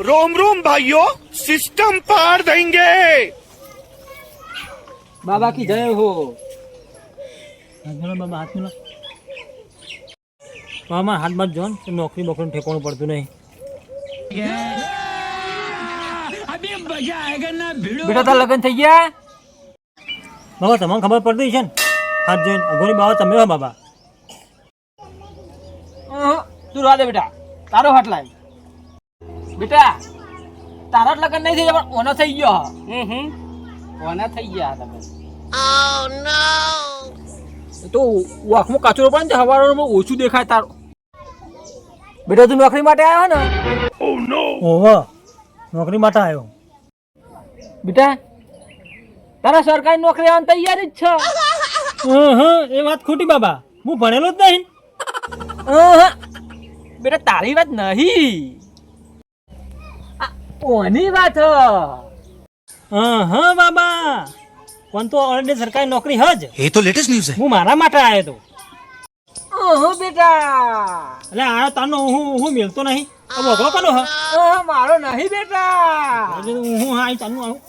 रोम रोम भाइयों, सिस्टम पार देंगे। बाबा की जय हो। હાથ બાબા હાથ મિલો બાબા હાથ બાદ જોન નોકરી બોકરી ઠેકાણું પડતું નહીં બેટા તાર લગ્ન થઈ ગયા? બાબા તમને ખબર પડતી છે ને હાથ જોઈને અગોની બાબા તમે હો બાબા તું રવા દે બેટા, તારો હાથ લાય. બેટા તારા જ લગ્ન નહીં થઈ ગયા પણ ઓનો થઈ ગયો. ઓના થઈ ગયા લગ્ન. તો આંખમાં કાચરો પણ હવારમાં ઓછું દેખાય તારું. બેટા તું નોકરી માટે આવ્યો ને? ઓહો નોકરી માટે આવ્યો બેટા તારા સરકારી નોકરી આવવાની તૈયારી જ છે. એ વાત ખોટી બાબા હું ભણેલો જ નહીં બેટા તારી વાત નહીં, ઓની વાત હ. હા બાબા પણ તો ઓલરેડી સરકારી નોકરી હજ ये तो लेटेस्ट न्यूज़ है। હું મારા માટે આવ્યો તો ઓહો બેટા એટલે આ તાનો હું મેલતો નહીં બોકડો કરો હ મારો નહીં બેટા. હું હા ચાલુ આવું